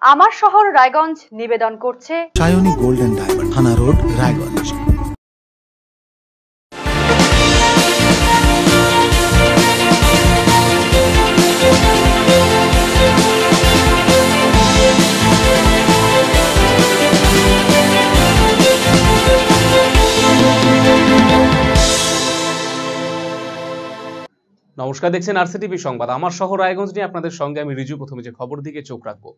আমার শহর রায়গঞ্জ নিবেদন করছে সায়নী গোল্ড এন্ড ডায়মন্ড, থানা রোড, রায়গঞ্জ। নমস্কার, দেখছেন আরসিটিভি সংবাদ। আমার শহর রায়গঞ্জ নিয়ে আপনাদের সঙ্গে আমি রিজু। প্রথমে যে খবর দিকে চোখ রাখবো,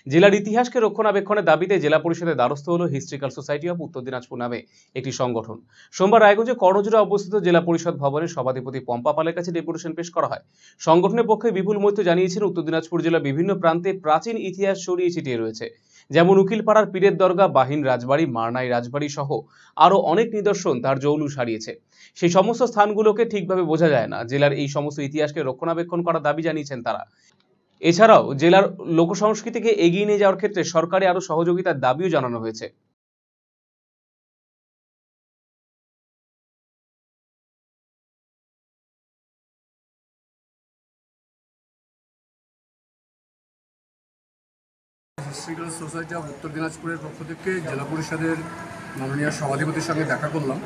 জেলার ইতিহাসকে রক্ষণাবেক্ষণের দাবিতে জেলা পরিষদের দ্বারস্থ হলো হিস্ট্রিক্যাল সোসাইটি অফ উত্তর দিনাজপুর নামে একটি সংগঠন। সোমবার রায়গঞ্জে কর্ণজোড়া অবস্থিত জেলা পরিষদ ভবনের সভাধিপতি পম্পা পালের কাছে ডেপুটেশন পেশ করা হয়। সংগঠনের পক্ষে বিপুল মৈত্র জানিয়েছেন, উত্তর দিনাজপুর জেলার বিভিন্ন প্রান্তে প্রাচীন ইতিহাস ছড়িয়ে ছিটিয়ে রয়েছে, যেমন উকিলপাড়ার পীরের দরগা, বাহিন রাজবাড়ি, মারনাই রাজবাড়ি সহ আরো অনেক নিদর্শন তার জৌলুস হারিয়েছে। সেই সমস্ত স্থানগুলোকে ঠিকভাবে বোঝা যায় না। জেলার এই সমস্ত ইতিহাসকে রক্ষণাবেক্ষণ করার দাবি জানিয়েছেন তারা। এছাড়াও জেলার লোকসংস্কৃতিকে এগিয়ে নিয়ে যাওয়ার ক্ষেত্রে সরকারি আরো সহযোগিতার দাবিও জানানো হয়েছে। হিস্ট্রিক্যাল সোসাইটি অফ উত্তর দিনাজপুরের পক্ষ থেকে জেলা পরিষদের মাননীয় সভাধিপতির সঙ্গে দেখা করলাম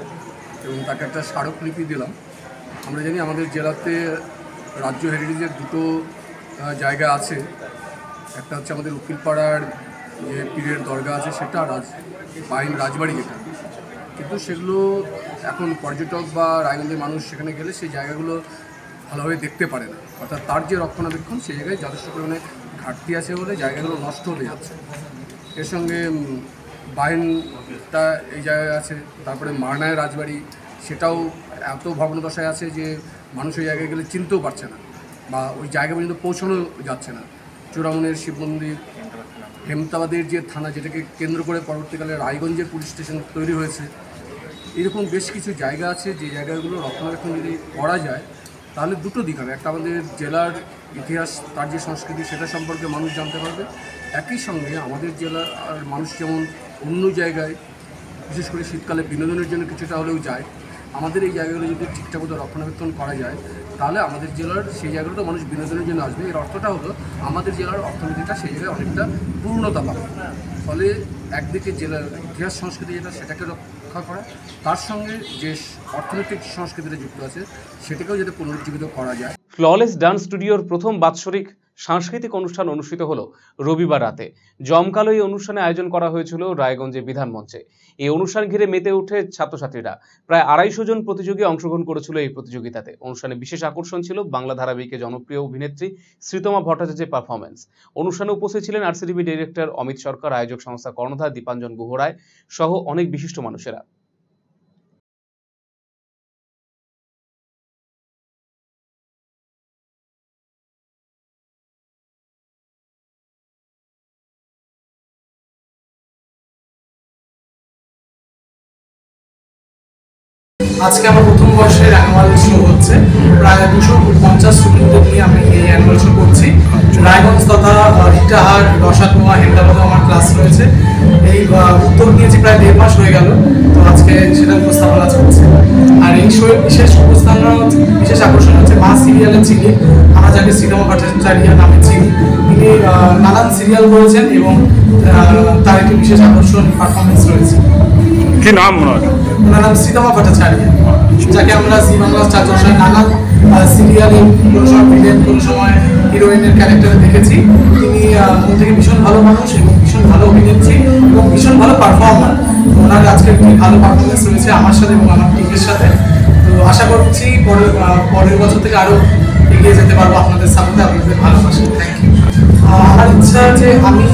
এবং তাকে একটা স্মারকলিপি দিলাম। আমরা জানি আমাদের জেলাতে রাজ্য হেরিটেজের দুটো জায়গা আছে, একটা হচ্ছে আমাদের উকিলপাড়ার যে পীরের দরগা আছে সেটা, বাহিন রাজবাড়ি যেটা, কিন্তু সেগুলো এখন পর্যটক বা রায়গঞ্জের মানুষ সেখানে গেলে সেই জায়গাগুলো ভালোভাবে দেখতে পারে না, অর্থাৎ তার যে রক্ষণাবেক্ষণ সেই জায়গায় যথেষ্ট পরিমাণে ঘাটতি আছে বলে জায়গাগুলো নষ্ট হয়ে যাচ্ছে। এর সঙ্গে বাহিনটা এই জায়গায় আছে, তারপরে মারনায় রাজবাড়ি সেটাও এত ভগ্নদশায় আছে যে মানুষ ওই জায়গায় গেলে চিনতেও পারছে না বা ওই জায়গা পর্যন্ত পৌঁছানো যাচ্ছে না। চূড়ামনের শিব মন্দির, হেমতাবাদের যে থানা যেটাকে কেন্দ্র করে পরবর্তীকালে রায়গঞ্জের পুলিশ স্টেশন তৈরি হয়েছে, এরকম বেশ কিছু জায়গা আছে যে জায়গাগুলো রক্ষণাবেক্ষণ যদি করা যায় তাহলে দুটো দিক হবে। একটা, আমাদের জেলার ইতিহাস, তার যে সংস্কৃতি সেটা সম্পর্কে মানুষ জানতে পারবে, একই সঙ্গে আমাদের জেলার মানুষ যেমন অন্য জায়গায় বিশেষ করে শীতকালে বিনোদনের জন্য কিছুটা হলেও যায়, আমাদের এই জায়গাগুলো যদি ঠিকঠাক মতো রক্ষণাবেক্ষণ করা যায় তাহলে আমাদের জেলার সেই জায়গাগুলো মানুষ বিনোদনের জন্য আসবে। এর অর্থটা হলো আমাদের জেলার অর্থনীতিটা সেই জায়গায় অনেকটা পূর্ণতা পাবে। ফলে একদিকে জেলার ইতিহাস সংস্কৃতি যেটা সেটাকে রক্ষা করা, তার সঙ্গে যে অর্থনৈতিক সংস্কৃতিটা যুক্ত আছে সেটাকেও যাতে পুনরুজ্জীবিত করা যায়। ফ্ললেস ডান্স স্টুডিওর প্রথম বাৎসরিক সাংস্কৃতিক অনুষ্ঠান অনুষ্ঠিত হলো রবিবার রাতে। জমকালো এই অনুষ্ঠানে আয়োজন করা হয়েছিল রায়গঞ্জে বিধান মঞ্চে। এই অনুষ্ঠান ঘিরে মেতে ওঠে ছাত্রছাত্রীরা। প্রায় 250 জন প্রতিযোগী অংশগ্রহণ করেছিল এই প্রতিযোগিতাতে। অনুষ্ঠানে বিশেষ আকর্ষণ ছিল বাংলা ধারাবাহিকের জনপ্রিয় অভিনেত্রী শ্রীতমা ভট্টাচার্যের পারফরমেন্স। অনুষ্ঠানে উপস্থিত ছিলেন আরসিটিভি ডিরেক্টর অমিত সরকার, আয়োজক সংস্থা কর্ণধার দীপাঞ্জন গুহরায় সহ অনেক বিশিষ্ট মানুষেরা। আজকে আমার প্রথম বর্ষের অ্যানুয়াল শো হচ্ছে। প্রায় 250 স্টুডেন্টদের নিয়ে আমি এই অ্যানুয়াল শো করছি। রায়গঞ্জ তথা ইটাহার, রসাকুয়া, হেমদাবাদে আমার ক্লাস রয়েছে। এই উদ্যোগ নিয়েছি প্রায় 1.5 মাস হয়ে গেল, তো আজকে সেটা উপস্থাপনা চলছে। আর এই শোয়ের বিশেষ উপস্থাপনা, বিশেষ আকর্ষণ হচ্ছে মা সিরিয়ালের যিনি, আমরা যাকে শ্রীতমা ভট্টাচার্য নামে চিনি, তিনি নানান সিরিয়াল করেছেন এবং তার একটি বিশেষ আকর্ষণ পারফরমেন্স রয়েছে। কি নাম ওনার? ওনার নাম শ্রীতমা ভট্টাচার্য, যাকে আমরা জি বাংলা স্টার জলসায় নানান সিরিয়ালে কোনো সময় ভিলেন, কোনো সময় হিরোইনের ক্যারেক্টারে দেখেছি। তিনি মন থেকে ভীষণ ভালো মানুষ এবং ভীষণ ভালো অভিনেত্রী এবং ভীষণ ভালো পারফর্মার। ওনার আজকে একটি ভালো পারফরমেন্স রয়েছে আমার সাথে এবং আমার টিমের সাথে। তো আশা করছি পরের বছর থেকে আরও এগিয়ে যেতে পারবো আপনাদের সাপোর্টে, আপনাদের ভালোবাসা। Thank you. আমার ইচ্ছা যে আমি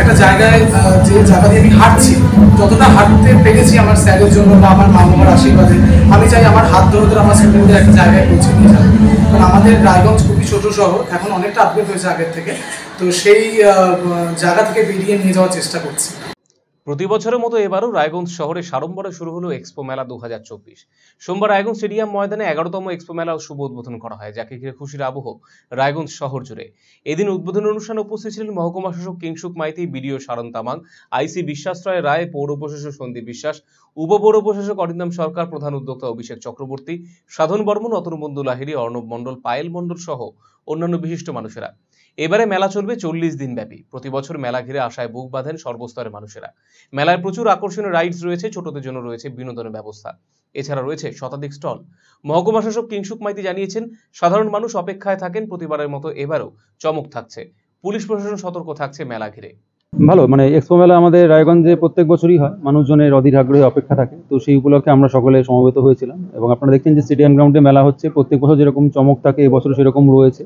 একটা জায়গায়, যে জায়গা দিয়ে আমি হাঁটছি, যতটা হাঁটতে পেরেছি আমার স্যারের জন্য বা আমার মা বাবার আশীর্বাদে, আমি চাই আমার হাত ধরে ধরে আমার স্টুডেন্টদের একটা জায়গায় পৌঁছে নিয়ে যাবে। কারণ আমাদের রায়গঞ্জ খুবই ছোট শহর, এখন অনেকটা আপগ্রেড হয়েছে আগের থেকে, তো সেই জায়গা থেকে বেরিয়ে নিয়ে যাওয়ার চেষ্টা করছি। প্রতি বছরের মতো এবারও রায়গঞ্জ শহরে সাড়ম্বরে শুরু হলো এক্সপো মেলা 2024। সোমবার রায়গঞ্জ স্টেডিয়াম ময়দানে 11তম এক্সপো মেলা শুভ উদ্বোধন করা হয়, যাকে ঘিরে খুশির আবহ রায়গঞ্জ শহর জুড়ে। এদিন উদ্বোধনী অনুষ্ঠানে উপস্থিত ছিলেন মহকুমা শাসক কিংসুক মাইতি, বিডিও সারণ তামাং, আইসি বিশ্বাশ্রয় রায়, পৌর প্রশাসক সন্দীপ বিশ্বাস, উপপৌর প্রশাসক অরিন্দম সরকার, প্রধান উদ্যোক্তা অভিষেক চক্রবর্তী, সাধন বর্মন, অতনুবন্ধু লাহিড়ী, অর্ণব মণ্ডল, পায়েল মণ্ডল সহ অন্যান্য বিশিষ্ট মানুষেরা। এবারে মেলা চলবে 40 দিন ব্যাপী। প্রতি বছর মেলা ঘিরে আশায় বুক বাঁধেন সর্বস্তরের মানুষেরা। মেলায় প্রচুর আকর্ষণীয় রাইডস রয়েছে, ছোটদের জন্য রয়েছে বিনোদনের ব্যবস্থা। এছাড়া রয়েছে শতাধিক স্টল। মহকুমা শাসক কিংসুক মাইতি জানিয়েছেন, সাধারণ মানুষ অপেক্ষায় থাকেন। প্রতিবারের মতো এবারও চমক থাকছে। পুলিশ প্রশাসন সতর্ক থাকছে মেলা ঘিরে। ভালো, মানে এক্সপো মেলা আমাদের রায়গঞ্জে প্রত্যেক বছরই হয়, মানুষজনের অধীর আগ্রহে অপেক্ষা থাকে। তো সেই উপলক্ষে আমরা সকলে সমবেত হয়েছিলাম এবং আপনারা দেখছেন যে স্টেডিয়াম গ্রাউন্ডে মেলা হচ্ছে। প্রত্যেক বছর যেরকম চমক থাকে এবছর সেরকম রয়েছে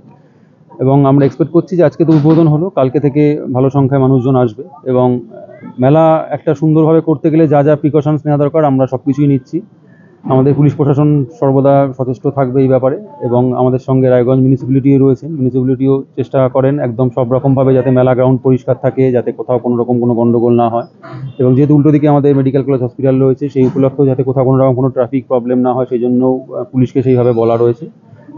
এবং আমরা এক্সপেক্ট করছি যে আজকে তো উদ্বোধন হলো, কালকে থেকে ভালো সংখ্যায় মানুষজন আসবে এবং মেলা একটা সুন্দরভাবে করতে গেলে যা যা প্রিকশনস নেওয়া দরকার আমরা সব কিছুই নিচ্ছি। আমাদের পুলিশ প্রশাসন সর্বদা সচেষ্ট থাকবে এই ব্যাপারে এবং আমাদের সঙ্গে রায়গঞ্জ মিউনিসিপ্যালিটিও রয়েছেন। মিউনিসিপ্যালিটিও চেষ্টা করেন একদম সব রকমভাবে যাতে মেলা গ্রাউন্ড পরিষ্কার থাকে, যাতে কোথাও কোনো রকম কোনো গণ্ডগোল না হয় এবং যেহেতু উল্টো দিকে আমাদের মেডিকেল কলেজ হসপিটাল রয়েছে সেই উপলক্ষেও যাতে কোথাও কোনো রকম কোনো ট্রাফিক প্রবলেম না হয় সেই জন্যও পুলিশকে সেইভাবে বলা রয়েছে।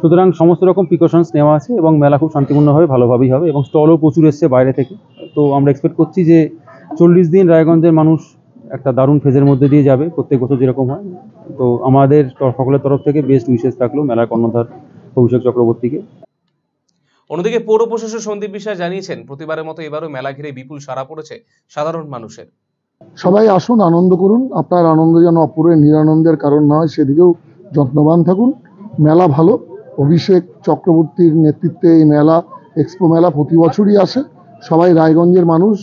সুতরাং সমস্ত রকম প্রিকশনস নেওয়া আছে এবং মেলা খুব শান্তিপূর্ণভাবে ভালোভাবেই হবে এবং স্টলও প্রচুর এসছে বাইরে থেকে। তো আমরা এক্সপেক্ট করছি যে 40 দিন রায়গঞ্জের মানুষ একটা দারুণ ফেজের মধ্যে দিয়ে যাবে, প্রত্যেক বছর যেরকম হয়। তো আমাদের সকলের তরফ থেকে বেস্ট উইশেস থাকলো মেলার কর্ণধার অভিষেক চক্রবর্তীকে। অন্যদিকে পৌর প্রশাসক সন্দীপ বিশ্বাস জানিয়েছেন, প্রতিবারের মতো এবারও মেলা ঘিরে বিপুল সাড়া পড়েছে সাধারণ মানুষের। সবাই আসুন, আনন্দ করুন। আপনার আনন্দ যেন অপরের নিরানন্দের কারণ না হয় সেদিকেও যত্নবান থাকুন। মেলা ভালো, অভিষেক চক্রবর্তীর নেতৃত্বে এই মেলা, এক্সপো মেলা প্রতি বছরই আসে। সবাই রায়গঞ্জের মানুষ,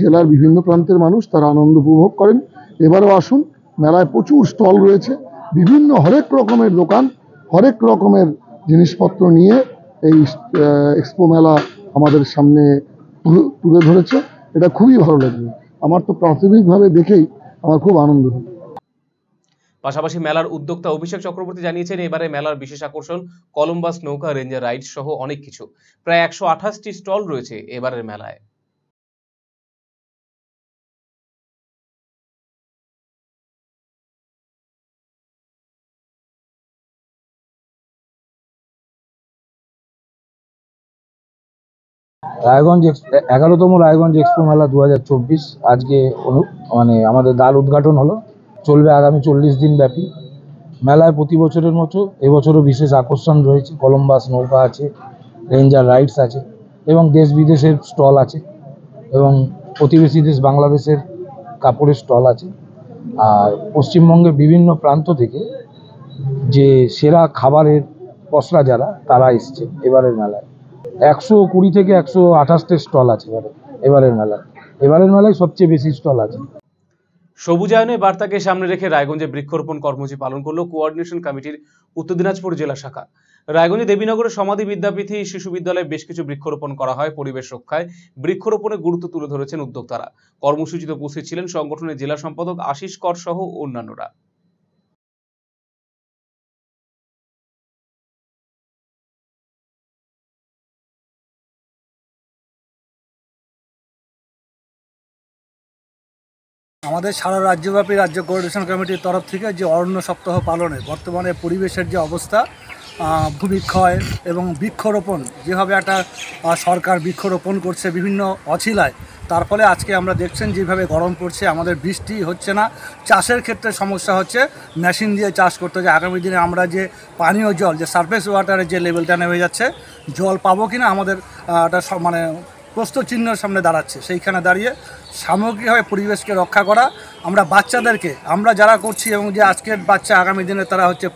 জেলার বিভিন্ন প্রান্তের মানুষ তারা আনন্দ উপভোগ করেন। এবারও আসুন, মেলায় প্রচুর স্টল রয়েছে, বিভিন্ন হরেক রকমের দোকান, হরেক রকমের জিনিসপত্র নিয়ে এই এক্সপো মেলা আমাদের সামনে তুলে ধরেছে। এটা খুবই ভালো লাগবে। আমার তো প্রাথমিকভাবে দেখেই আমার খুব আনন্দ হয়। পাশাপাশি মেলার উদ্যোক্তা অভিষেক চক্রবর্তী জানিয়েছেন, এবারে মেলার বিশেষ আকর্ষণ কলম্বাস নৌকা, রেঞ্জার রাইডস সহ অনেক কিছু। প্রায় 128টি স্টল রয়েছে এবারের মেলায়। রায়গঞ্জ 11তম রায়গঞ্জ এক্সপো মেলা 2024 আজকে আমাদের দ্বার উদ্ঘাটন হলো। চলবে আগামী 40 দিন ব্যাপী। মেলায় প্রতি বছরের মতো এবছরও বিশেষ আকর্ষণ রয়েছে। কলম্বাস নৌকা আছে, রেঞ্জার রাইডস আছে এবং দেশ বিদেশের স্টল আছে এবং প্রতিবেশী দেশ বাংলাদেশের কাপড়ের স্টল আছে। আর পশ্চিমবঙ্গের বিভিন্ন প্রান্ত থেকে যে সেরা খাবারের পসরা যারা তারা এসছে এবারের মেলায়। 120 থেকে 128টা স্টল আছে এবারের মেলায় সবচেয়ে বেশি স্টল আছে। সবুজায়নের বার্তাকে সামনে রেখে রায়গঞ্জে বৃক্ষরোপণ কর্মসূচি পালন করলো কোঅর্ডিনেশন কমিটির উত্তর দিনাজপুর জেলা শাখা। রায়গঞ্জে দেবীনগরের সমাধি বিদ্যাপীঠে শিশু বিদ্যালয়ে বেশ কিছু বৃক্ষরোপণ করা হয়। পরিবেশ রক্ষায় বৃক্ষরোপণের গুরুত্ব তুলে ধরেছেন উদ্যোক্তারা। কর্মসূচিতে উপস্থিত ছিলেন সংগঠনের জেলা সম্পাদক আশিস কর সহ অন্যান্যরা। আমাদের সারা রাজ্যব্যাপী রাজ্য কোঅর্ডিনেশন কমিটির তরফ থেকে যে অরণ্য সপ্তাহ পালনে বর্তমানে পরিবেশের যে অবস্থা, ভূমিক্ষয় এবং বৃক্ষরোপণ, যেভাবে একটা সরকার বৃক্ষরোপণ করছে বিভিন্ন অছিলায়, তার ফলে আজকে আমরা দেখছেন যেভাবে গরম পড়ছে, আমাদের বৃষ্টি হচ্ছে না, চাষের ক্ষেত্রে সমস্যা হচ্ছে, মেশিন দিয়ে চাষ করতে হচ্ছে। আগামী দিনে আমরা যে পানীয় জল, যে সারফেস ওয়াটারের যে লেভেলটা নেমে যাচ্ছে, জল পাবো কিনা আমাদের একটা প্রশ্নচিহ্নের সামনে দাঁড়াচ্ছে। সেইখানে দাঁড়িয়ে সামগ্রিকভাবে পরিবেশকে রক্ষা করা, আমরা বাচ্চাদেরকে, আমরা যারা করছি এবং যে আজকের বাচ্চা আগামী দিনে তারা হচ্ছে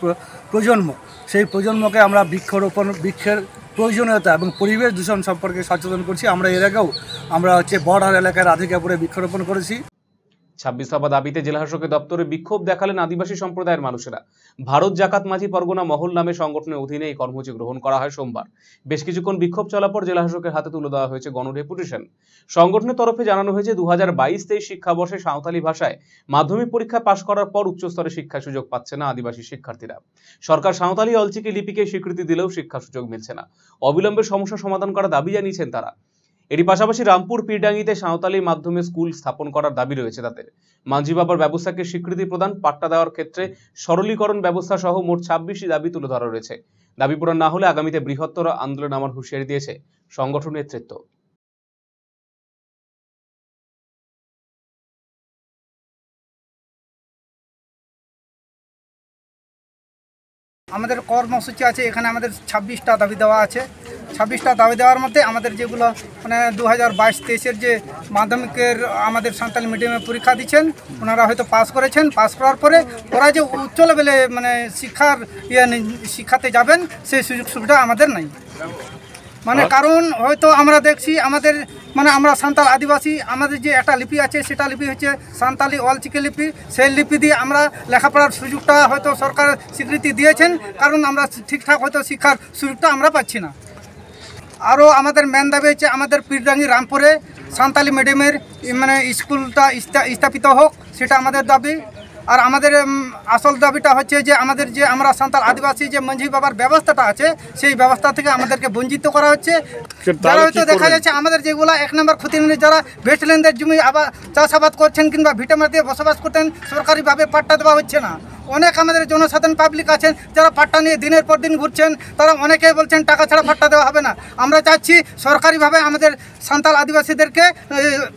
প্রজন্ম, সেই প্রজন্মকে আমরা বৃক্ষরোপণ, বৃক্ষের প্রয়োজনীয়তা এবং পরিবেশ দূষণ সম্পর্কে সচেতন করছি। আমরা এর আগেও বর্ডার এলাকায় রাধিকাপুরে বৃক্ষরোপণ করেছি। 26 দফা দাবিতে জেলা শাসকের দপ্তরে বিক্ষোভ দেখালেন আদিবাসী সম্প্রদায়ের মানুষেরা। ভারত জাকাত মাঝি পরগনা মহল নামে সংগঠনের অধীনে এই কর্মসূচি গ্রহণ করা হয় সোমবার। বেশ কিছুক্ষণ বিক্ষোভ চলার পর জেলা শাসকের হাতে তুলে দেওয়া হয়েছে গণডেপুটেশন। সংগঠনের তরফে জানানো হয়েছে, 2022-23 শিক্ষাবর্ষে সাঁওতালি ভাষায় মাধ্যমিক পরীক্ষা পাশ করার পর উচ্চস্তরে শিক্ষার সুযোগ পাচ্ছে না আদিবাসী শিক্ষার্থীরা। সরকার সাঁওতালি অলচিকি লিপিকে স্বীকৃতি দিলেও শিক্ষার সুযোগ মিলছে না। অবিলম্বে সমস্যা সমাধান করার দাবি জানিয়েছেন তারা। এরই পাশাপাশি রামপুর পীরডাঙ্গিতে সাঁওতালি মাধ্যমে স্কুল স্থাপন করার দাবি রয়েছে তাদের। মাঝি বাবার ব্যবস্থাকে স্বীকৃতি প্রদান, পাট্টা দেওয়ার ক্ষেত্রে সরলীকরণ ব্যবস্থা সহ মোট 26টি দাবি তুলে ধরা রয়েছে। দাবি পূরণ না হলে আগামীতে বৃহত্তর আন্দোলন নামার হুঁশিয়ারি দিয়েছে সংগঠন নেতৃত্ব। আমাদের কর্মসূচি আছে, এখানে আমাদের 26টা দাবি দেওয়া আছে। 26টা দাবি দেওয়ার মধ্যে আমাদের যেগুলো মানে 2022-23-এর যে মাধ্যমিকের আমাদের সাঁওতালি মিডিয়ামে পরীক্ষা দিচ্ছেন, ওনারা হয়তো পাস করেছেন। পাস করার পরে ওরা যে উচ্চ লেভেলে মানে শিক্ষাতে যাবেন সেই সুযোগ সুবিধা আমাদের নাই। মানে কারণ হয়তো আমরা দেখছি আমাদের মানে আমরা সাঁওতাল আদিবাসী, আমাদের যে একটা লিপি আছে সেটা লিপি হচ্ছে সাঁওতালি অলচিকি লিপি। সেই লিপি দিয়ে আমরা লেখাপড়ার সুযোগটা হয়তো সরকার স্বীকৃতি দিয়েছেন, কারণ আমরা ঠিকঠাক হয়তো শিক্ষার সুযোগটা আমরা পাচ্ছি না। আরও আমাদের মেন দাবি হচ্ছে আমাদের পীরডাঙ্গি রামপুরে সাঁওতালি মিডিয়ামের মানে স্কুলটা স্থাপিত হোক, সেটা আমাদের দাবি। আর আমাদের আসল দাবিটা হচ্ছে যে আমাদের যে আমরা সাঁওতাল আদিবাসী যে মাঝি বাবার ব্যবস্থাটা আছে সেই ব্যবস্থা থেকে আমাদেরকে বঞ্চিত করা হচ্ছে। যারা হয়তো দেখা যাচ্ছে আমাদের যেগুলো 1 নম্বর ক্ষতিপূরণ যারা ভেস্টল্যান্ডের জমি আবার চাষাবাদ করছেন কিংবা ভিটামার দিয়ে বসবাস করতেন, সরকারিভাবে পাট্টা দেওয়া হচ্ছে না। অনেক আমাদের জনসাধারণ পাবলিক আছেন যারা পাট্টা নিয়ে দিনের পর দিন ঘুরছেন, তারা অনেকেই বলছেন টাকা ছাড়া পাট্টা দেওয়া হবে না। আমরা চাচ্ছি সরকারিভাবে আমাদের সাঁওতাল আদিবাসীদেরকে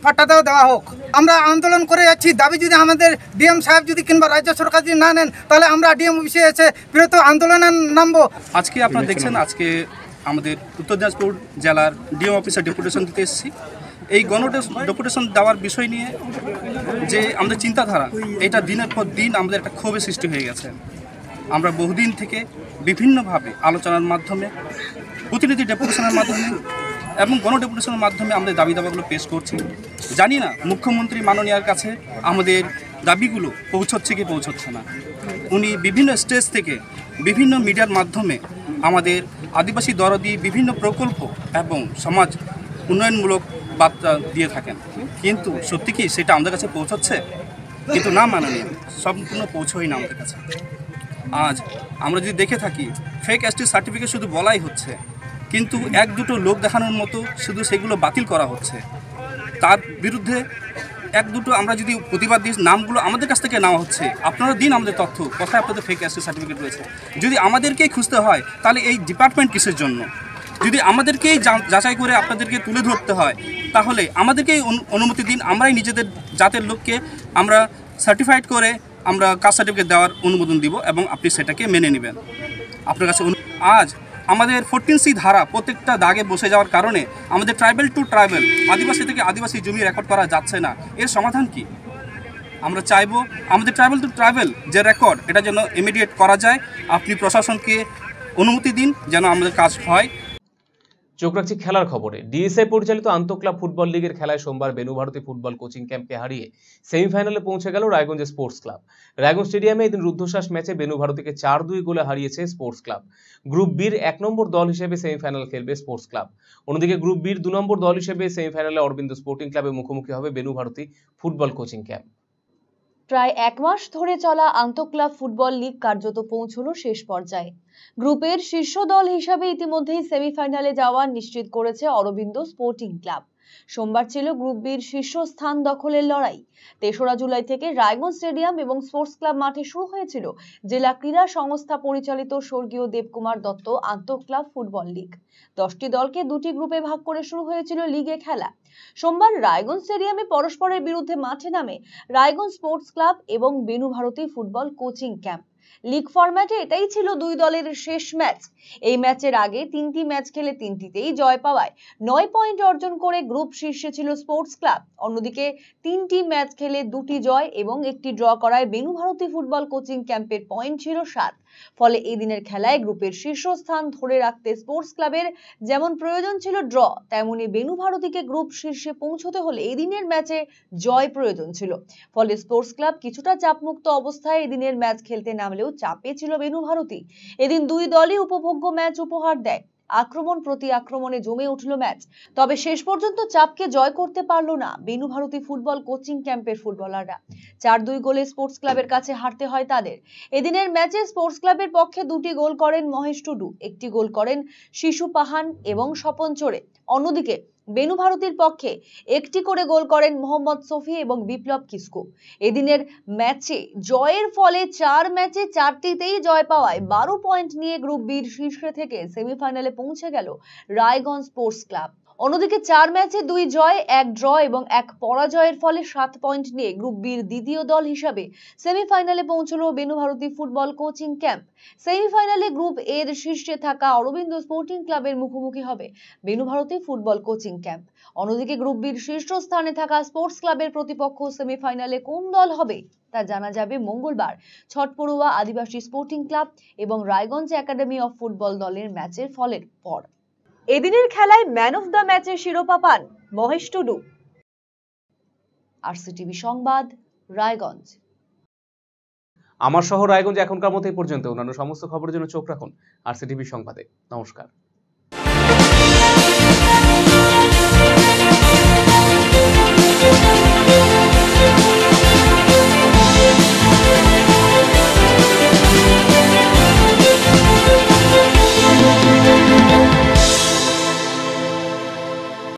পাট্টা দেওয়া হোক। আমরা আন্দোলন করে যাচ্ছি, দাবি যদি আমাদের ডিএম সাহেব যদি কিংবা রাজ্য সরকার যদি না নেন, তাহলে আমরা ডিএম অফিসে এসে বৃহত্তর আন্দোলনে নামবো। আজকে আপনারা দেখছেন, আজকে আমাদের উত্তর দিনাজপুর জেলার ডিএম অফিসে ডেপুটেশন দিতে এসেছি। এই ডেপুটেশন দেওয়ার বিষয় নিয়ে যে আমাদের চিন্তাধারা, এটা দিনের পর দিন আমাদের একটা ক্ষোভের সৃষ্টি হয়ে গেছে। আমরা বহুদিন থেকে বিভিন্নভাবে আলোচনার মাধ্যমে, প্রতিনিধি ডেপুটেশনের মাধ্যমে এবং গণডেপুটেশনের মাধ্যমে আমাদের দাবিগুলো পেশ করছি। জানি না মুখ্যমন্ত্রী মাননীয়ার কাছে আমাদের দাবিগুলো পৌঁছচ্ছে কি পৌঁছচ্ছে না। উনি বিভিন্ন স্টেজ থেকে বিভিন্ন মিডিয়ার মাধ্যমে আমাদের আদিবাসী দরদি বিভিন্ন প্রকল্প এবং সমাজ উন্নয়নমূলক বার্তা দিয়ে থাকেন, কিন্তু সত্যি কি সেটা আমাদের কাছে পৌঁছচ্ছে? কিন্তু না মাননীয়, সম্পূর্ণ পৌঁছই না আমাদের কাছে। আজ আমরা যদি দেখে থাকি ফেক এসটি সার্টিফিকেট শুধু বলাই হচ্ছে, কিন্তু 1-2 লোক দেখানোর মতো শুধু সেগুলো বাতিল করা হচ্ছে। তার বিরুদ্ধে 1-2 আমরা যদি প্রতিবাদ দিই, নামগুলো আমাদের কাছ থেকে নেওয়া হচ্ছে। আপনারা দিন আমাদের তথ্য, কোথায় আপনাদের ফেক এসটি সার্টিফিকেট রয়েছে। যদি আমাদেরকেই খুঁজতে হয় তাহলে এই ডিপার্টমেন্ট কিসের জন্য? যদি আমাদেরকেই যাচাই করে আপনাদেরকে তুলে ধরতে হয়, তাহলে আমাদেরকেই অনুমতি দিন, আমরাই নিজেদের জাতের লোককে আমরা সার্টিফাইড করে আমরা কাস্ট সার্টিফিকেট দেওয়ার অনুমোদন দিব এবং আপনি সেটাকে মেনে নেবেন। আপনার কাছে আজ আমাদের 14C ধারা প্রত্যেকটা দাগে বসে যাওয়ার কারণে আমাদের ট্রাইবেল টু ট্রাইবেল, আদিবাসী থেকে আদিবাসী জমি রেকর্ড করা যাচ্ছে না। এর সমাধান কি? আমরা চাইবো আমাদের ট্রাইবেল টু ট্রাইবেল যে রেকর্ড, এটা যেন ইমিডিয়েট করা যায়। আপনি প্রশাসনকে অনুমতি দিন যেন আমাদের কাজ হয়। চোখ রাখছি খেলার খবরে। ডিএসআই পরিচালিত আন্তঃক্লাব ফুটবল লিগের খেলায় সোমবার বেনুভারতী ফুটবল কোচিং ক্যাম্পকে হারিয়ে সেমিফাইনালে পৌঁছে গেল রায়গঞ্জ স্পোর্টস ক্লাব। রায়গঞ্জ স্টেডিয়ামে এদিন রুদ্ধশ্বাস ম্যাচে বেনুভারতীকে 4-2 গোলে হারিয়েছে স্পোর্টস ক্লাব। গ্রুপ বির 1 নম্বর দল হিসেবে সেমিফাইনাল খেলবে স্পোর্টস ক্লাব। অন্যদিকে গ্রুপ বির 2 নম্বর দল হিসেবে সেমিফাইনালে অরবিন্দ স্পোর্টিং ক্লাবের মুখোমুখি হবে বেনুভারতী ফুটবল কোচিং ক্যাম্প। প্রায় 1 মাস ধরে চলা আন্তঃক্লাব ফুটবল লিগ কার্যত পৌঁছলো শেষ পর্যায়ে। গ্রুপের শীর্ষ দল হিসাবে ইতিমধ্যেই সেমিফাইনালে যাওয়া নিশ্চিত করেছে অরবিন্দ স্পোর্টিং ক্লাব। সোমবার ছিল গ্রুপ বির শীর্ষ স্থান দখলের লড়াই। 3রা জুলাই থেকে রায়গঞ্জ স্টেডিয়াম এবং স্পোর্টস ক্লাব মাঠে শুরু হয়েছিল জেলা ক্রীড়া সংস্থা পরিচালিত স্বর্গীয় দেবকুমার দত্ত আন্তঃক্লাব ফুটবল লিগ। 10টি দলকে 2টি গ্রুপে ভাগ করে শুরু হয়েছিল লিগে খেলা। সোমবার রায়গঞ্জ স্টেডিয়ামে পরস্পরের বিরুদ্ধে মাঠে নামে রায়গঞ্জ স্পোর্টস ক্লাব এবং বেনুভারতী ফুটবল কোচিং ক্যাম্প। লিগ ফরম্যাটে এটাই ছিল 2 দলের শেষ ম্যাচ। এই ম্যাচের আগে 3টি ম্যাচ খেলে 3টিতেই জয় পাওয়ায় 9 পয়েন্ট অর্জন করে গ্রুপ শীর্ষে ছিল স্পোর্টস ক্লাব। অন্যদিকে 3টি ম্যাচ খেলে 2টি জয় এবং 1টি ড্র করায় বেনুভারতী ফুটবল কোচিং ক্যাম্পের পয়েন্ট ছিল 7। ফলে এই দিনের খেলায় গ্রুপের শীর্ষস্থান ধরে রাখতে স্পোর্টস ক্লাবের যেমন প্রয়োজন ছিল ড্র, তেমনি বেনুভারতীকে গ্রুপ শীর্ষে পৌঁছতে হলে এই দিনের ম্যাচে জয় প্রয়োজন ছিল। ফলে স্পোর্টস ক্লাব কিছুটা চাপমুক্ত অবস্থায় এই দিনের ম্যাচ খেলতে নামলেও চাপে ছিল বেনুভারতী। এদিন 2 দলই উপভোগ্য ম্যাচ উপহার দেয়। আক্রমণ প্রতি আক্রমণে জমে উঠল ম্যাচ। তবে শেষ পর্যন্ত চাপকে জয় করতে পারল না বেনুভারতী ফুটবল কোচিং ক্যাম্পের ফুটবলাররা। 4-2 গোলে স্পোর্টস ক্লাবের কাছে হারতে হয় তাদের। এদিনের ম্যাচে স্পোর্টস ক্লাবের পক্ষে 2টি গোল করেন মহেশ টুডু, 1টি গোল করেন শিশু পাহান এবং স্বপন চোরে। অন্যদিকে বেনুভারতীর পক্ষে 1টি করে গোল করেন মোহাম্মদ সফি এবং বিপ্লব কিসকু। এদিনের ম্যাচে জয়ের ফলে 4 ম্যাচে 4টিতেই জয় পাওয়ায় 12 পয়েন্ট নিয়ে গ্রুপ বির শীর্ষে থেকে সেমিফাইনালে পৌঁছে গেল রায়গঞ্জ স্পোর্টস ক্লাব। অন্যদিকে 4 ম্যাচে 2 জয়, 1 ড্র এবং 1 পরাজয়ের ফলে 7 পয়েন্ট নিয়ে গ্রুপ বির দ্বিতীয় দল হিসাবে সেমিফাইনালে পৌঁছলো বেনুভারতী ফুটবল কোচিং ক্যাম্প। সেমিফাইনালে গ্রুপ এর শীর্ষে থাকা অরবিন্দ স্পোর্টিং ক্লাবের মুখোমুখি হবে বেনুভারতী ফুটবল কোচিং ক্যাম্প। অন্যদিকে গ্রুপ বির শীর্ষস্থানে থাকা স্পোর্টস ক্লাবের প্রতিপক্ষ সেমিফাইনালে কোন দল হবে তা জানা যাবে মঙ্গলবার ছটপড়ুয়া আদিবাসী স্পোর্টিং ক্লাব এবং রায়গঞ্জ একাডেমি অফ ফুটবল দলের ম্যাচের ফলের পর। এদিনের খেলায় ম্যান অফ দ্য ম্যাচের শিরোপা পান মহেশ টুডু। আরসিটিভি সংবাদ, রায়গঞ্জ। আমার শহর রায়গঞ্জ এখনকার মতো এই পর্যন্ত। অন্যান্য সমস্ত খবরের জন্য চোখ রাখুন আরসিটিভি সংবাদে। নমস্কার।